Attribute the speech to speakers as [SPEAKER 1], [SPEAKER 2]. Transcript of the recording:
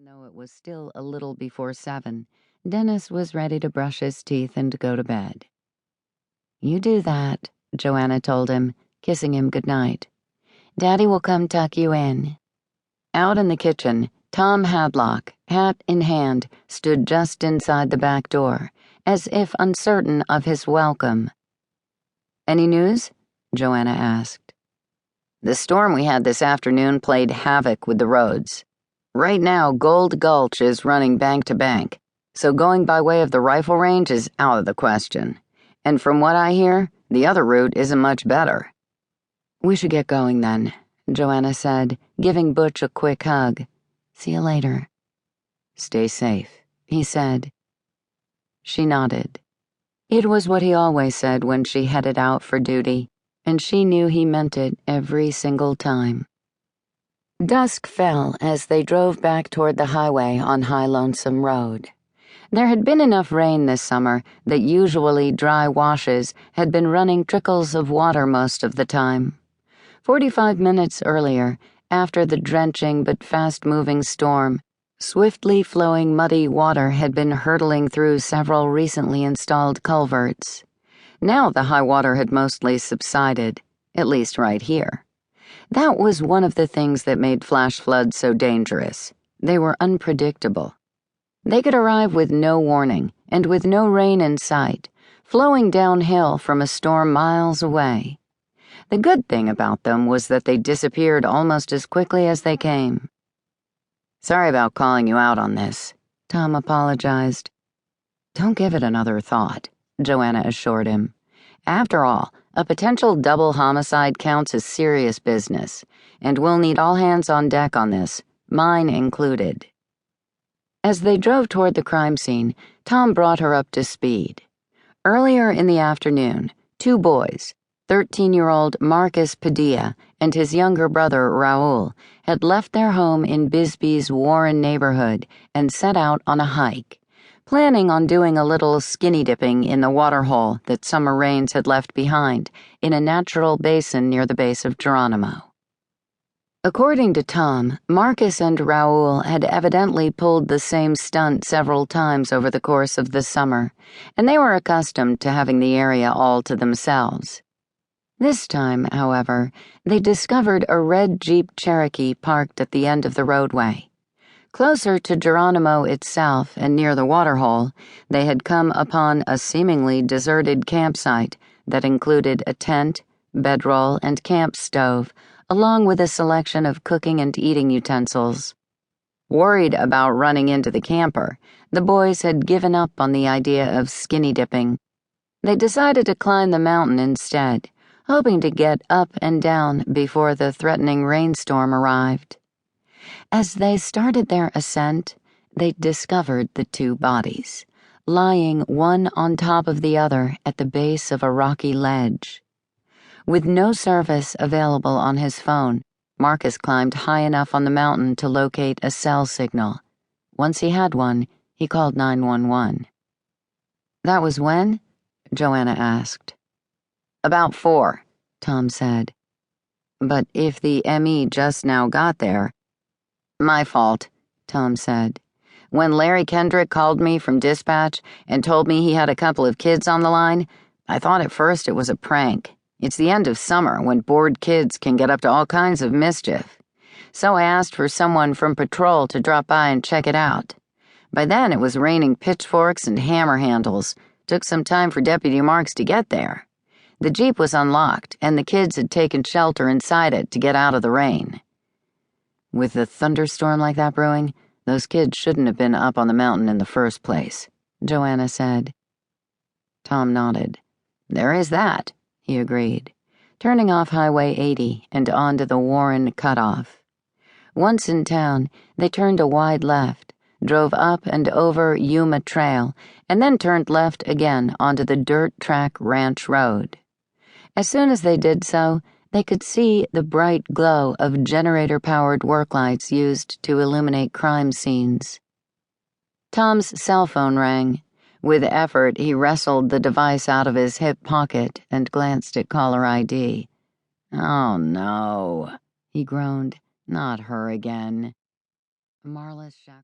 [SPEAKER 1] though it was still a little before 7, Dennis was ready to brush his teeth and go to bed. "You do that," Joanna told him, kissing him goodnight. "Daddy will come tuck you in." Out in the kitchen, Tom Hadlock, hat in hand, stood just inside the back door, as if uncertain of his welcome. "Any news?" Joanna asked. "The storm we had this afternoon played havoc with the roads. Right now, Gold Gulch is running bank to bank, so going by way of the rifle range is out of the question. And from what I hear, the other route isn't much better." "We should get going then," Joanna said, giving Butch a quick hug. "See you later." "Stay safe," he said. She nodded. It was what he always said when she headed out for duty, and she knew he meant it every single time. Dusk fell as they drove back toward the highway on High Lonesome Road. There had been enough rain this summer that usually dry washes had been running trickles of water most of the time. 45 minutes earlier, after the drenching but fast-moving storm, swiftly flowing muddy water had been hurtling through several recently installed culverts. Now the high water had mostly subsided, at least right here. That was one of the things that made flash floods so dangerous. They were unpredictable. They could arrive with no warning and with no rain in sight, flowing downhill from a storm miles away. The good thing about them was that they disappeared almost as quickly as they came. "Sorry about calling you out on this," Tom apologized. "Don't give it another thought," Joanna assured him. "After all, a potential double homicide counts as serious business, and we'll need all hands on deck on this, mine included." As they drove toward the crime scene, Tom brought her up to speed. Earlier in the afternoon, 2 boys, 13-year-old Marcus Padilla and his younger brother Raul, had left their home in Bisbee's Warren neighborhood and set out on a hike, planning on doing a little skinny dipping in the waterhole that summer rains had left behind in a natural basin near the base of Geronimo. According to Tom, Marcus and Raul had evidently pulled the same stunt several times over the course of the summer, and they were accustomed to having the area all to themselves. This time, however, they discovered a red Jeep Cherokee parked at the end of the roadway. Closer to Geronimo itself and near the waterhole, they had come upon a seemingly deserted campsite that included a tent, bedroll, and camp stove, along with a selection of cooking and eating utensils. Worried about running into the camper, the boys had given up on the idea of skinny dipping. They decided to climb the mountain instead, hoping to get up and down before the threatening rainstorm arrived. As they started their ascent, they discovered the 2 bodies, lying one on top of the other at the base of a rocky ledge. With no service available on his phone, Marcus climbed high enough on the mountain to locate a cell signal. Once he had one, he called 911. "That was when?" Joanna asked. "About 4, Tom said. "But if the ME just now got there—" "My fault," Tom said. "When Larry Kendrick called me from dispatch and told me he had a couple of kids on the line, I thought at first it was a prank. It's the end of summer when bored kids can get up to all kinds of mischief. So I asked for someone from patrol to drop by and check it out. By then it was raining pitchforks and hammer handles. Took some time for Deputy Marks to get there. The Jeep was unlocked, and the kids had taken shelter inside it to get out of the rain." "With a thunderstorm like that brewing, those kids shouldn't have been up on the mountain in the first place," Joanna said. Tom nodded. "There is that," he agreed, turning off Highway 80 and onto the Warren cutoff. Once in town, they turned a wide left, drove up and over Yuma Trail, and then turned left again onto the dirt track ranch road. As soon as they did so, they could see the bright glow of generator-powered work lights used to illuminate crime scenes. Tom's cell phone rang. With effort, he wrestled the device out of his hip pocket and glanced at caller ID. "Oh, no," he groaned. "Not her again." Marla's shack.